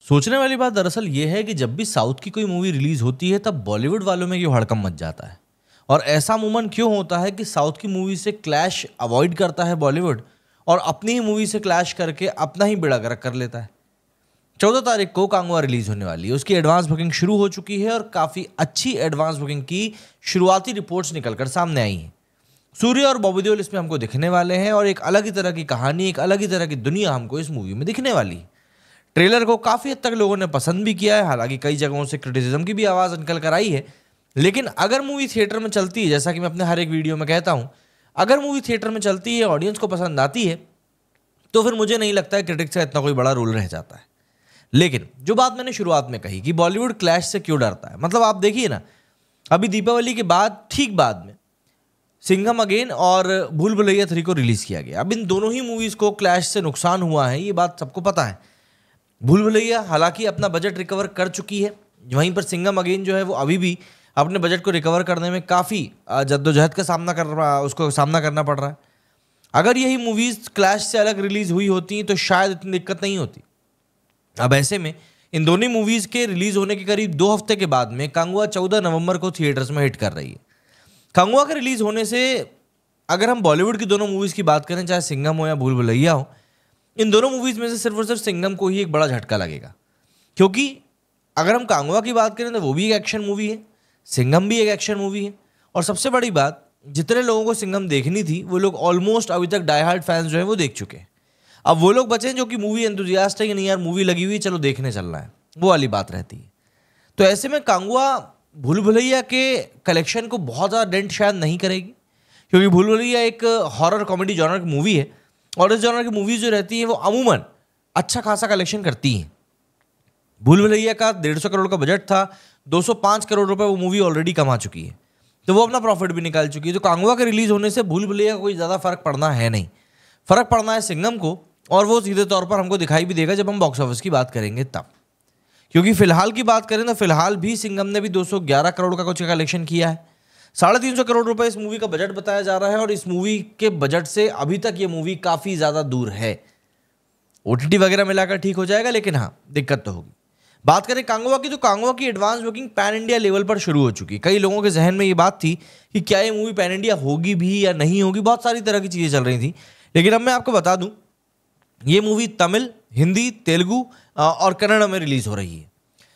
सोचने वाली बात दरअसल ये है कि जब भी साउथ की कोई मूवी रिलीज होती है तब बॉलीवुड वालों में ये हड़कंप मच जाता है। और ऐसा अमूमन क्यों होता है कि साउथ की मूवी से क्लैश अवॉइड करता है बॉलीवुड और अपनी ही मूवी से क्लैश करके अपना ही बेड़ा गर्क कर लेता है। 14 तारीख को कांगवा रिलीज होने वाली है। उसकी एडवांस बुकिंग शुरू हो चुकी है और काफ़ी अच्छी एडवांस बुकिंग की शुरुआती रिपोर्ट्स निकलकर सामने आई हैं। सूर्य और बॉबी देओल इसमें हमको दिखने वाले हैं और एक अलग ही तरह की कहानी, एक अलग ही तरह की दुनिया हमको इस मूवी में दिखने वाली है। ट्रेलर को काफ़ी हद तक लोगों ने पसंद भी किया है, हालांकि कई जगहों से क्रिटिसिज्म की भी आवाज़ निकल कर आई है। लेकिन अगर मूवी थिएटर में चलती है, जैसा कि मैं अपने हर एक वीडियो में कहता हूँ, अगर मूवी थिएटर में चलती है, ऑडियंस को पसंद आती है, तो फिर मुझे नहीं लगता है क्रिटिक्स का इतना कोई बड़ा रोल रह जाता है। लेकिन जो बात मैंने शुरुआत में कही कि बॉलीवुड क्लैश से क्यों डरता है, मतलब आप देखिए ना, अभी दीपावली के बाद ठीक बाद में सिंघम अगेन और भूल भुलैया 3 को रिलीज किया गया। अब इन दोनों ही मूवीज को क्लैश से नुकसान हुआ है, ये बात सबको पता है। भूल भुलैया हालांकि अपना बजट रिकवर कर चुकी है, वहीं पर सिंघम अगेन जो है वो अभी भी अपने बजट को रिकवर करने में काफ़ी जद्दोजहद का उसको सामना करना पड़ रहा है। अगर यही मूवीज़ क्लैश से अलग रिलीज हुई होती तो शायद इतनी दिक्कत नहीं होती। अब ऐसे में इन दोनों मूवीज़ के रिलीज होने के करीब 2 हफ्ते के बाद में कांगवा 14 नवंबर को थिएटर्स में हिट कर रही है। कांगवा के रिलीज होने से अगर हम बॉलीवुड की दोनों मूवीज़ की बात करें, चाहे सिंघम हो या भूल भुलैया हो, इन दोनों मूवीज़ में से सिर्फ और सिर्फ सिंघम को ही एक बड़ा झटका लगेगा। क्योंकि अगर हम कांगवा की बात करें तो वो भी एक एक्शन मूवी है, सिंघम भी एक एक्शन मूवी है, और सबसे बड़ी बात, जितने लोगों को सिंघम देखनी थी वो लोग ऑलमोस्ट अभी तक डाई हार्ड फैंस जो है वो देख चुके हैं। अब वो लोग बचे जो कि मूवी एंथुजियास्ट है कि नहीं यार मूवी लगी हुई, चलो देखने चलना है, वो वाली बात रहती है। तो ऐसे में कांगवा भूल भुलैया के कलेक्शन को बहुत ज़्यादा डेंट शायद नहीं करेगी, क्योंकि भूल भुलैया एक हॉरर कॉमेडी जॉनर की मूवी है और इस जॉनर की मूवीज जो रहती हैं वो अमूमन अच्छा खासा कलेक्शन करती हैं। भूल भुलैया का 150 करोड़ का बजट था, 205 करोड़ रुपए वो मूवी ऑलरेडी कमा चुकी है, तो वो अपना प्रॉफिट भी निकाल चुकी है। तो कांगवा के रिलीज होने से भूल भुलैया को कोई ज़्यादा फर्क पड़ना है नहीं, फर्क पड़ना है सिंघम को, और वो सीधे तौर पर हमको दिखाई भी देगा जब हम बॉक्स ऑफिस की बात करेंगे तब। क्योंकि फिलहाल की बात करें तो फिलहाल भी सिंघम ने भी 211 करोड़ का कुछ कलेक्शन किया है। 350 करोड़ रुपए इस मूवी का बजट बताया जा रहा है और इस मूवी के बजट से अभी तक ये मूवी काफ़ी ज़्यादा दूर है। ओटीटी वगैरह मिलाकर ठीक हो जाएगा, लेकिन हाँ दिक्कत तो होगी। बात करें कांगवा की, तो कांगवा की advance booking pan India level पर शुरू हो चुकी। कई लोगों के जहन में ये बात थी कि क्या ये मूवी पैन इंडिया होगी भी या नहीं होगी, बहुत सारी तरह की चीज़ें चल रही थी। लेकिन अब मैं आपको बता दूं, ये मूवी तमिल, हिंदी, तेलुगु और कन्नड़ में रिलीज हो रही है।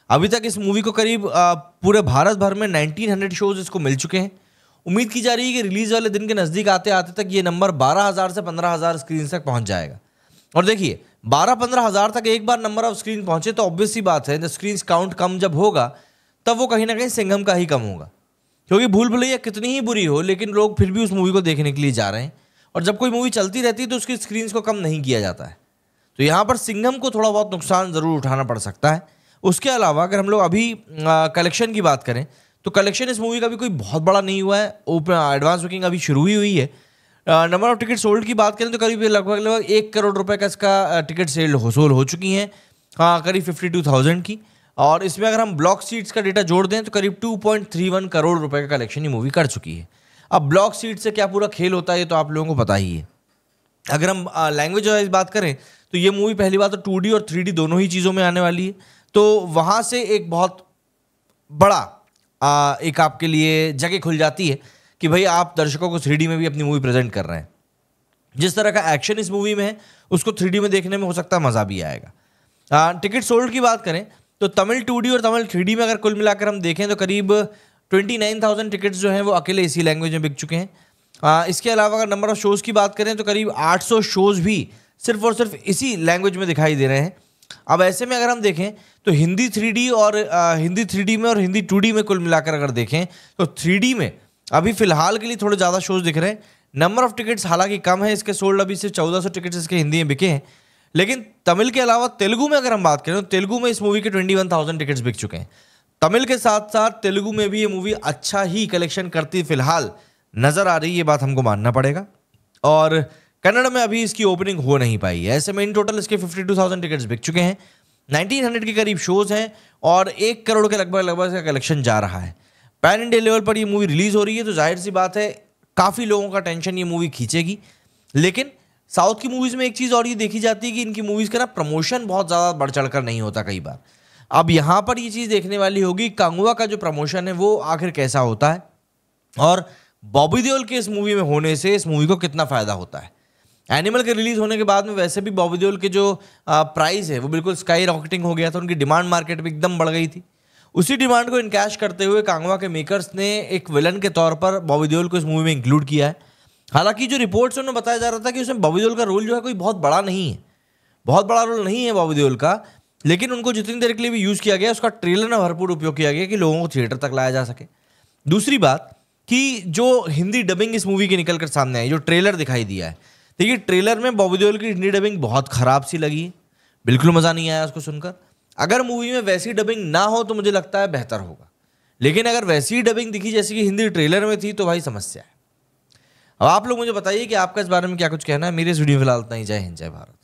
अभी तक इस मूवी को करीब पूरे भारत भर में 1900 शोज इसको मिल चुके हैं। उम्मीद की जा रही है कि रिलीज वाले दिन के नज़दीक आते आते तक ये नंबर 12,000 से 15,000 स्क्रीन तक पहुंच जाएगा। और देखिए 12-15 हज़ार तक एक बार नंबर ऑफ स्क्रीन पहुंचे तो ऑब्वियस सी बात है, स्क्रीन काउंट कम जब होगा तब वो कहीं ना कहीं सिंघम का ही कम होगा। क्योंकि भूल भुलैया कितनी ही बुरी हो लेकिन लोग फिर भी उस मूवी को देखने के लिए जा रहे हैं, और जब कोई मूवी चलती रहती है तो उसकी स्क्रीन को कम नहीं किया जाता है। तो यहाँ पर सिंघम को थोड़ा बहुत नुकसान ज़रूर उठाना पड़ सकता है। उसके अलावा अगर हम लोग अभी कलेक्शन की बात करें तो कलेक्शन इस मूवी का भी कोई बहुत बड़ा नहीं हुआ है। एडवांस बुकिंग अभी शुरू ही हुई है। नंबर ऑफ टिकट सोल्ड की बात करें तो करीब लगभग 1 करोड़ रुपए का इसका टिकट सेल सोल हो चुकी हैं, करीब 52,000 की। और इसमें अगर हम ब्लॉक सीट्स का डेटा जोड़ दें तो करीब 2.31 करोड़ रुपए का कलेक्शन ये मूवी कर चुकी है। अब ब्लॉक सीट से क्या पूरा खेल होता है ये तो आप लोगों को पता ही है। अगर हम लैंग्वेज वाइज बात करें तो ये मूवी पहली बात तो 2D और 3D दोनों ही चीज़ों में आने वाली है, तो वहाँ से एक बहुत बड़ा एक आपके लिए जगह खुल जाती है कि भाई आप दर्शकों को 3D में भी अपनी मूवी प्रेजेंट कर रहे हैं। जिस तरह का एक्शन इस मूवी में है उसको 3D में देखने में हो सकता है मज़ा भी आएगा। टिकट सोल्ड की बात करें तो तमिल 2D और तमिल 3D में अगर कुल मिलाकर हम देखें तो करीब 29,000 टिकट्स जो हैं वो अकेले इसी लैंग्वेज में बिक चुके हैं। इसके अलावा अगर नंबर ऑफ शोज़ की बात करें तो करीब 800 शोज़ भी सिर्फ और सिर्फ इसी लैंग्वेज में दिखाई दे रहे हैं। अब ऐसे में अगर हम देखें तो हिंदी 3D और हिंदी 3D में और हिंदी 2D में कुल मिलाकर अगर देखें तो 3D में अभी फिलहाल के लिए थोड़े ज़्यादा शोज़ दिख रहे हैं। नंबर ऑफ टिकट्स हालांकि कम है, इसके सोल्ड अभी सिर्फ 1400 टिकट्स इसके हिंदी में बिके हैं। लेकिन तमिल के अलावा तेलुगु में अगर हम बात करें तो तेलुगु में इस मूवी के 21,000 टिकट्स बिक चुके हैं। तमिल के साथ साथ तेलुगु में भी ये मूवी अच्छा ही कलेक्शन करती फिलहाल नज़र आ रही है, ये बात हमको मानना पड़ेगा। और कन्नड़ में अभी इसकी ओपनिंग हो नहीं पाई है। ऐसे में इन टोटल इसके 52,000 टिकट्स बिक चुके हैं, 1900 के करीब शोज़ हैं और 1 करोड़ के लगभग इसका कलेक्शन जा रहा है। पैन इंडिया लेवल पर ये मूवी रिलीज़ हो रही है तो जाहिर सी बात है काफ़ी लोगों का टेंशन ये मूवी खींचेगी। लेकिन साउथ की मूवीज में एक चीज और ये देखी जाती है कि इनकी मूवीज का ना प्रमोशन बहुत ज्यादा बढ़ चढ़कर नहीं होता कई बार। अब यहां पर ये चीज देखने वाली होगी कांगवा का जो प्रमोशन है वो आखिर कैसा होता है, और बॉबी देओल के इस मूवी में होने से इस मूवी को कितना फायदा होता है। एनिमल के रिलीज होने के बाद में वैसे भी बॉबी देओल के जो प्राइस है वो बिल्कुल स्काई रॉकेटिंग हो गया था, उनकी डिमांड मार्केट में एकदम बढ़ गई थी। उसी डिमांड को इनकैश करते हुए कांगवा के मेकर्स ने एक विलन के तौर पर बॉबी देओल को इस मूवी में इंक्लूड किया है। हालांकि जो रिपोर्ट्स उन्हें बताया जा रहा था कि उसमें बॉबी देओल का रोल जो है कोई बहुत बड़ा नहीं है, बहुत बड़ा रोल नहीं है बॉबी देओल का, लेकिन उनको जितनी देर के लिए भी यूज़ किया गया उसका ट्रेलर में भरपूर उपयोग किया गया कि लोगों को थिएटर तक लाया जा सके। दूसरी बात कि जो हिंदी डबिंग इस मूवी की निकल कर सामने आई, जो ट्रेलर दिखाई दिया है, देखिए ट्रेलर में बॉबी देओल की हिंदी डबिंग बहुत खराब सी लगी, बिल्कुल मज़ा नहीं आया उसको सुनकर। अगर मूवी में वैसी डबिंग ना हो तो मुझे लगता है बेहतर होगा, लेकिन अगर वैसी डबिंग दिखी जैसी कि हिंदी ट्रेलर में थी तो भाई समस्या है। अब आप लोग मुझे बताइए कि आपका इस बारे में क्या कुछ कहना है। मेरे इस वीडियो में फिलहाल इतना ही। जय हिंद, जय भारत।